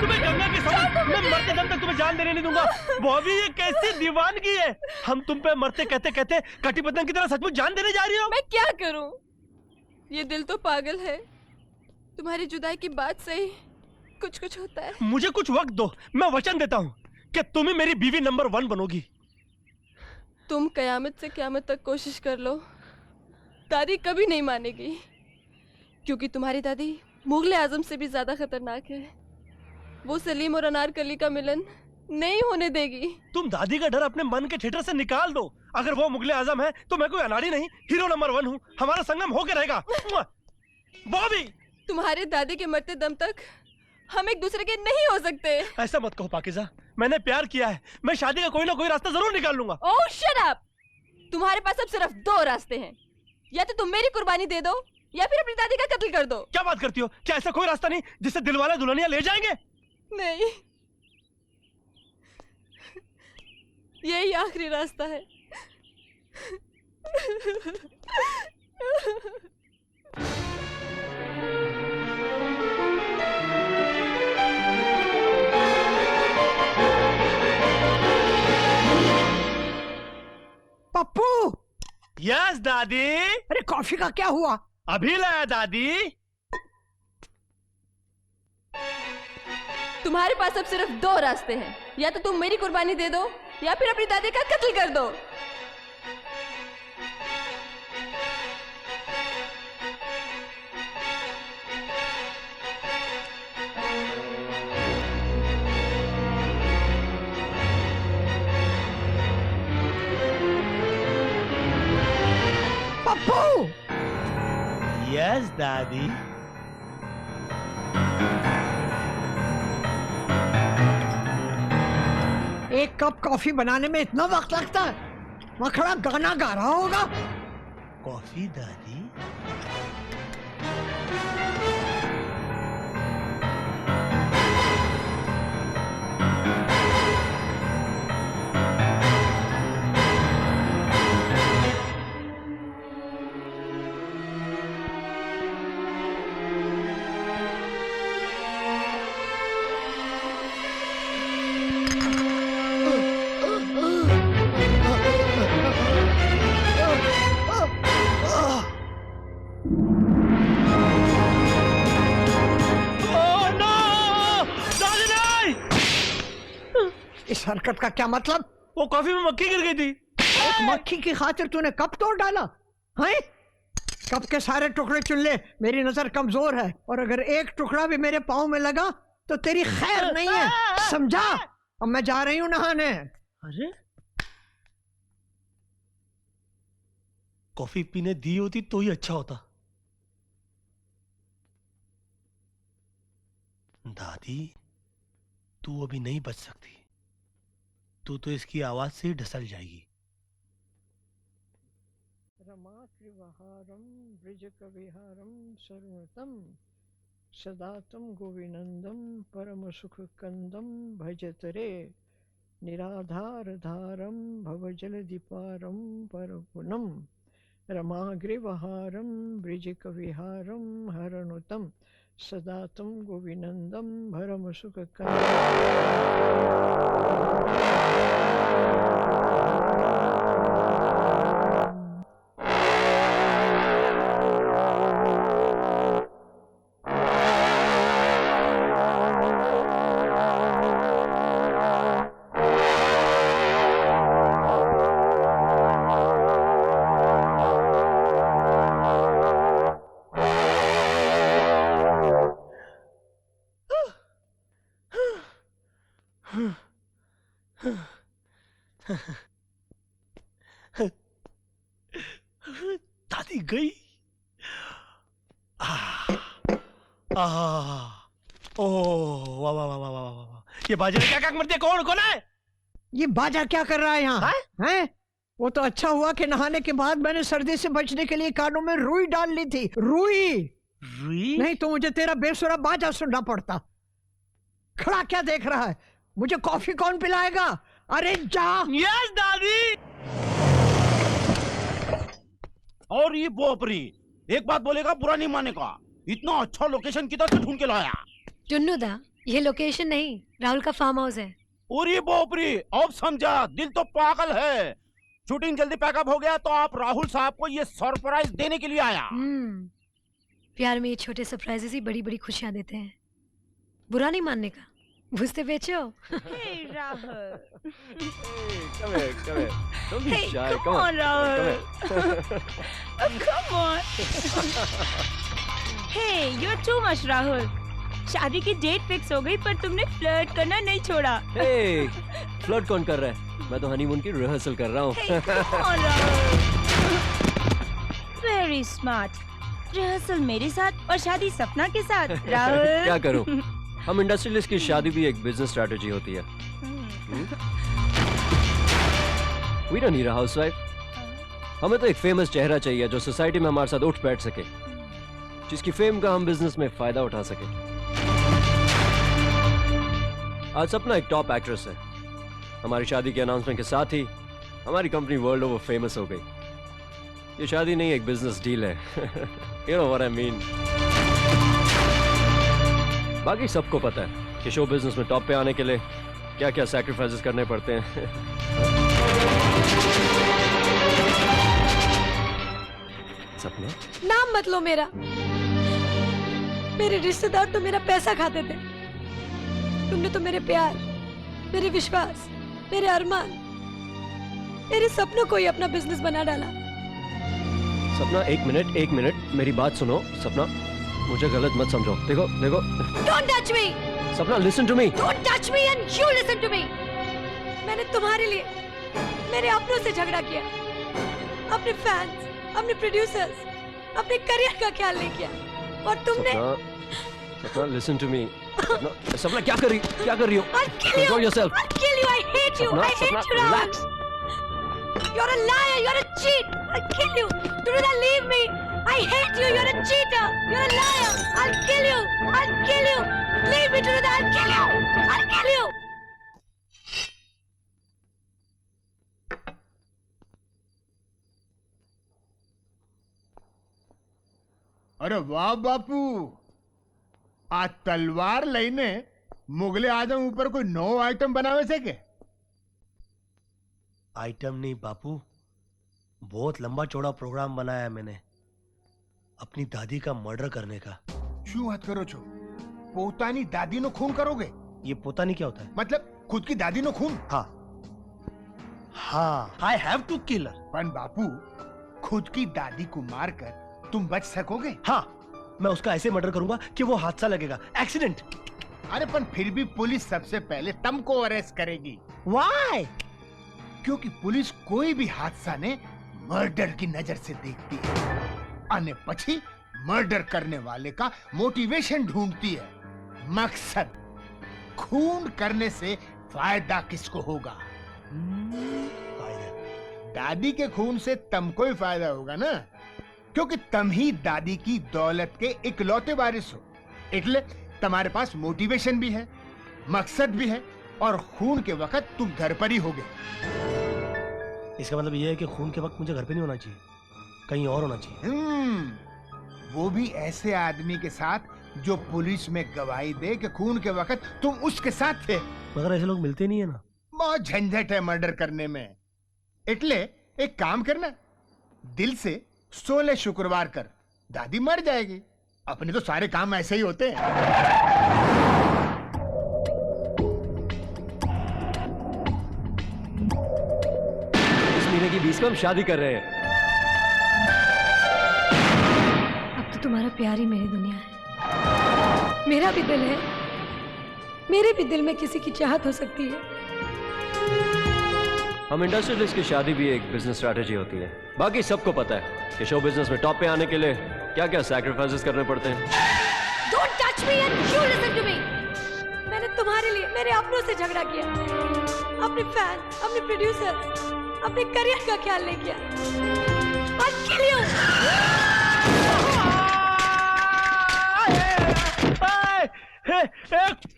तुम्हें गंगा के समान मैं मरते दम तक तुम्हें जान देने नहीं दूंगा। बॉबी ये कैसी दीवानगी है, हम तुम पे मरते कहते कहते कटिबद्धन की तरह सचमुच जान देने जा रही हो। मैं क्या करूं, ये दिल तो पागल है। तुम्हारी जुदाई की बात से ही कुछ कुछ होता है। मुझे कुछ वक्त दो, मैं वचन देता हूँ कि तुम ही मेरी बीवी नंबर 1 बनोगी। तुम कयामत से कयामत तक कोशिश कर लो, दादी कभी नहीं मानेगी, क्योंकि तुम्हारी दादी मुगले आजम से भी ज्यादा खतरनाक है। वो सलीम और अनारकली का मिलन नहीं होने देगी। तुम दादी का डर अपने मन के थिएटर से निकाल दो। अगर वो मुगले आजम है तो मैं कोई अनाड़ी नहीं, हीरो नंबर 1 हूँ। हमारा संगम होके रहेगा। बॉबी, तुम्हारे दादी के मरते दम तक हम एक दूसरे के नहीं हो सकते। ऐसा मत कहो पाकिज़ा, मैंने प्यार किया है, मैं शादी का कोई ना कोई रास्ता जरूर निकाल लूंगा। ओह शट अप! तुम्हारे पास अब सिर्फ 2 रास्ते हैं, या तो तुम मेरी कुर्बानी दे दो या फिर अपनी दादी का कत्ल कर दो। क्या बात करती हो, क्या ऐसा कोई रास्ता नहीं जिससे दिलवाले दुल्हनिया ले जाएंगे? नहीं, यही आखिरी रास्ता है। पप्पू! यस दादी। अरे कॉफी का क्या हुआ? अभी लाया दादी। तुम्हारे पास अब सिर्फ 2 रास्ते हैं, या तो तुम मेरी कुर्बानी दे दो या फिर अपनी दादी का कत्ल कर दो। पप्पू! यस दादी। एक कप कॉफी बनाने में इतना वक्त लगता है? मखड़ा गाना गा रहा होगा। कॉफी दादी? इस हरकत का क्या मतलब? वो कॉफी में मक्खी गिर गई थी। एक मक्खी की खातिर तूने कप तोड़ डाला है? कप के सारे टुकड़े चुन ले, मेरी नजर कमजोर है, और अगर एक टुकड़ा भी मेरे पाँव में लगा तो तेरी खैर नहीं है, समझा? अब मैं जा रही हूँ नहाने। अरे कॉफी पीने दी होती तो ही अच्छा होता। दादी, तू अभी नहीं बच सकती, तू तो इसकी आवाज से ही ढसल जाएगी। रमा त्रिवहारम ब्रजकविहारम सर्वतम सदातम गोविनंदम परम सुख कंदम भजतरे निराधार धारम भवजलधिपारम परपुनम रमाग्रिवहारम ब्रजकविहारम हरणुतम सदातम गोविनंदम भरम सुख दादी गई। ओ वाह वाह वाह वाह वाह वाह, ये बाजा क्या क्या मरती है? कौन है ये बाजा? क्या कर रहा है यहाँ? हैं? वो तो अच्छा हुआ कि नहाने के बाद मैंने सर्दी से बचने के लिए कानों में रुई डाल ली थी। रुई नहीं तो मुझे तेरा बेसुरा बाजा सुनना पड़ता। खड़ा क्या देख रहा है? मुझे कॉफी कौन पिलाएगा? अरे जा। यस दादी। और ये बोपरी एक बात बोलेगा बुरा नहीं मानेगा। इतना अच्छा लोकेशन किधर से ढूंढ के लाया? टुन्नू दा, ये लोकेशन नहीं, राहुल का फार्म हाउस है। और ये बापरी, अब समझा, दिल तो पागल है। शूटिंग जल्दी पैकअप हो गया तो आप राहुल साहब को ये सरप्राइज देने के लिए आया। प्यार में ये छोटे सरप्राइजेस ही बड़ी बड़ी खुशियां देते हैं। बुरा नहीं मानने का, बुझते बेचो। Hey, Rahul. Come here, come here. Don't be Hey, shy. come on, Rahul. Come on. Hey, you're too much, Rahul. शादी की डेट फिक्स हो गई पर तुमने फ्लर्ट करना नहीं छोड़ा। Hey, फ्लर्ट कौन कर रहा है? मैं तो हनीमून की रिहर्सल कर रहा हूँ। Hey, come on, Rahul. Very smart. Rehearsal मेरे साथ और शादी सपना के साथ। राहुल। क्या करूँ? हम इंडस्ट्रियलिस्ट की शादी भी एक बिजनेस स्ट्रेटजी होती है। We don't need a housewife. हमें तो एक फेमस चेहरा चाहिए जो सोसाइटी में हमारे साथ उठ बैठ सके, जिसकी फेम का हम बिजनेस में फायदा उठा सके। आज सपना एक टॉप एक्ट्रेस है। हमारी शादी के अनाउंसमेंट के साथ ही हमारी कंपनी वर्ल्ड ओवर फेमस हो गई। ये शादी नहीं, एक बिजनेस डील है। You know what I mean. बाकी सबको पता है कि शो बिजनेस में टॉप पे आने के लिए क्या क्या सैक्रिफाइसेस करने पड़ते हैं। सपना, नाम मत लो मेरा। मेरे रिश्तेदार तो मेरा पैसा खाते थे, तुमने तो मेरे प्यार, मेरे विश्वास, मेरे अरमान, मेरे सपनों को ही अपना बिजनेस बना डाला। सपना एक मिनट मेरी बात सुनो। सपना, मुझे गलत मत समझो। देखो देखो। Don't touch me! सपना, listen to me. Don't touch me and you listen to me! मैंने तुम्हारे लिए मेरे अपनों से झगड़ा किया, अपने फैंस, अपने प्रोड्यूसर्स, अपने करियर का ख्याल नहीं किया, और तुमने सपना, listen to me. सपना क्या कर रही हो? I'll kill you! Control yourself. I'll kill you! I hate you! I hate you, relax. Rahul! You're a liar! You're a cheat! I'll kill you! Do not leave me! I hate you! You're a cheater! You're a liar! I'll kill you! I'll kill you! Leave me, Truda! I'll kill you! I'll kill you! અરે વાહ બાપુ, આ તલવાર લઈને મુગલે આઝમ ઉપર કોઈ નવો item બનાવે છે કે? आइटम नहीं बापू, बहुत लंबा चौड़ा प्रोग्राम बनाया है मैंने अपनी दादी का मर्डर करने का। શું વાત કરો છો? પોતાની દાદીનો ખૂન કરોગે? ये पोता नहीं क्या होता है? मतलब खुद की दादीનો खून? हाँ हाँ, आई हैव टू किल हर। પણ બાપू, खुद की दादी को मारकर तुम बच सकोगे? हाँ, मैं उसका ऐसे मर्डर करूंगा कि वो हादसा लगेगा, एक्सीडेंट। अरे पर फिर भी पुलिस सबसे पहले तुमको अरेस्ट करेगी। व्हाई? क्योंकि पुलिस कोई भी हादसा ने मर्डर की नजर से देखती है, અને પછી मर्डर करने वाले का मोटिवेशन ढूंढती है, मकसद। खून करने से फायदा किसको होगा? दादी के खून से तुमको ही फायदा होगा ना, क्योंकि तुम ही दादी की दौलत के इकलौते वारिस हो। એટલે तुम्हारे पास मोटिवेशन भी है, मकसद भी है, और खून के वक्त तुम घर पर ही होगे। इसका मतलब ये है कि खून के वक्त मुझे घर पे नहीं होना चाहिए, कहीं और होना चाहिए। वो भी ऐसे आदमी के साथ जो पुलिस में गवाही दे कि खून के वक्त तुम उसके साथ थे। मगर ऐसे लोग मिलते नहीं है ना। बहुत झंझट है मर्डर करने में, એટલે एक काम करना, दिल से 16 शुक्रवार कर, दादी मर जाएगी। अपने तो सारे काम ऐसे ही होते हैं। इस महीने की 20 को हम शादी कर रहे हैं। अब तो तुम्हारा प्यार ही मेरी दुनिया है। मेरा भी दिल है, मेरे भी दिल में किसी की चाहत हो सकती है। हम इंडस्ट्रियलिस्ट की शादी भी एक बिजनेस स्ट्रैटेजी होती है। बाकी सबको पता है कि शो बिजनेस में टॉप पे आने के लिए क्या क्या सैक्रिफाइसेस करने पड़ते हैं। Don't touch me and you listen to me. मैंने तुम्हारे लिए मेरे अपनों से झगड़ा किया, अपने फैन, अपने प्रोड्यूसर, अपने करियर का ख्याल नहीं किया। I'll kill you.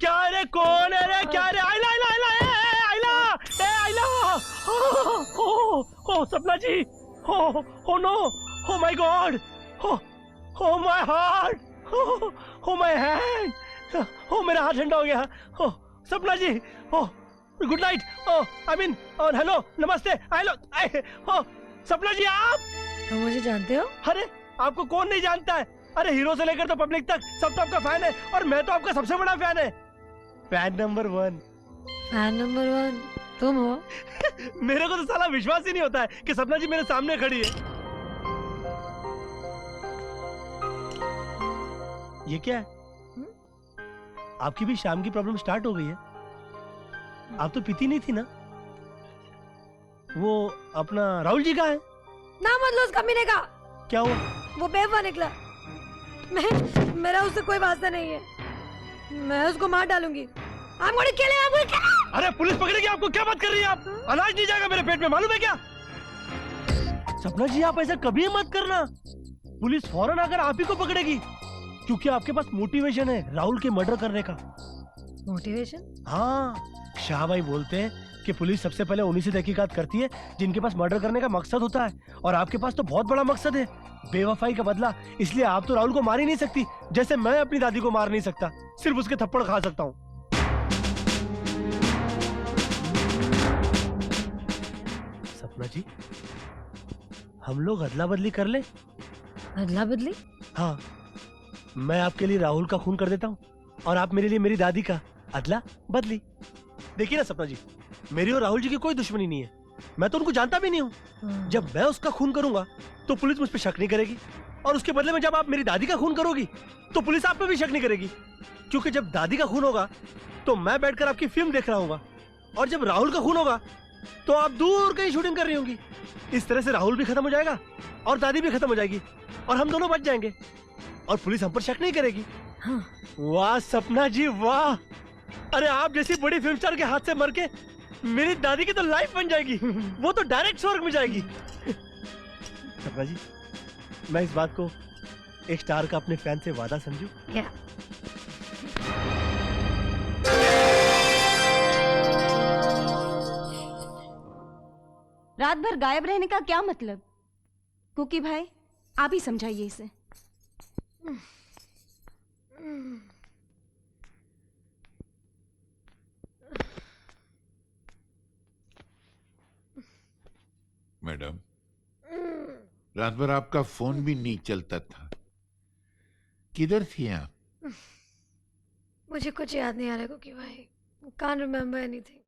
क्या रे, कौन है रे? क्या रे? आइला आइला आइला आइला आइला। ओ Sapna ji, oh no, oh my god, oh my heart, oh my hand. ओ मेरा हाथ ठंडा हो गया। ओ Sapna ji, oh good night. Oh I mean और हेलो नमस्ते। हेलो ओ सपना जी आप? तुम मुझे जानते हो? अरे आपको कौन नहीं जानता है? अरे हीरो से लेकर तो पब्लिक तक सब तो आपका फैन है, और मैं तो आपका सबसे बड़ा फैन है, फैन नंबर 1। फैन नंबर 1 तुम हो? मेरे को तो साला विश्वास ही नहीं होता है कि सपना जी मेरे सामने खड़ी है। ये क्या है? आपकी भी शाम की प्रॉब्लम स्टार्ट हो गई है? आप तो पीती नहीं थी ना? वो अपना राहुल जी का है? ना मत लो उस कमीने का। क्या हुआ? वो बेवफा निकला। मेरा उससे कोई वास्ता नहीं है। मैं उसको मार डालूंगी। I'm gonna kill him, I'm gonna kill him! अरे पुलिस पकड़ेगी आपको। क्या बात कर रही है आप? अनाज नहीं जाएगा मेरे पेट में, मालूम है क्या? सपना जी आप ऐसा कभी मत करना। पुलिस फौरन आकर आप ही को पकड़ेगी, क्योंकि आपके पास मोटिवेशन है राहुल के मर्डर करने का। मोटिवेशन? हाँ, शाह भाई बोलते हैं कि पुलिस सबसे पहले उन्हीं से तहकीकात करती है जिनके पास मर्डर करने का मकसद होता है, और आपके पास तो बहुत बड़ा मकसद है, बेवफाई का बदला। इसलिए आप तो राहुल को मार ही नहीं सकती, जैसे मैं अपनी दादी को मार नहीं सकता, सिर्फ उसके थप्पड़ खा सकता हूँ। सपना जी, हम लोग अदला बदली कर ले? अदला बदली? हाँ, मैं आपके लिए राहुल का खून कर देता हूँ, और आप मेरे लिए मेरी दादी का अदला बदली। देखिए ना सपना जी, मेरी और राहुल जी की कोई दुश्मनी नहीं है, मैं तो उनको जानता भी नहीं हूँ। जब मैं उसका खून करूंगा तो पुलिस मुझ पर शक नहीं करेगी, और उसके बदले में जब आप मेरी दादी का खून करोगी तो पुलिस आप पे भी शक नहीं करेगी, क्योंकि जब दादी का खून होगा तो मैं बैठकर आपकी फिल्म देख रहा हूँ, और जब राहुल का खून होगा तो आप दूर कहीं शूटिंग कर रही होंगी। इस तरह से राहुल भी खत्म हो जाएगा और दादी भी खत्म हो जाएगी, और हम दोनों बच जाएंगे, और पुलिस हम पर शक नहीं करेगी। हाँ। वाह सपना जी वाह! अरे आप जैसी बड़ी फिल्म स्टार के हाथ से मर के मेरी दादी की तो लाइफ बन जाएगी, वो तो डायरेक्ट स्वर्ग में जाएगी। सपना जी, मैं इस बात को एक स्टार का अपने फैन से वादा समझूं? Yeah. रात भर गायब रहने का क्या मतलब? कुकी भाई आप ही समझाइए इसे। मैडम, रात भर आपका फोन भी नहीं चलता था, किधर थी आप? मुझे कुछ याद नहीं आ रहा कुकी भाई। Can't remember anything.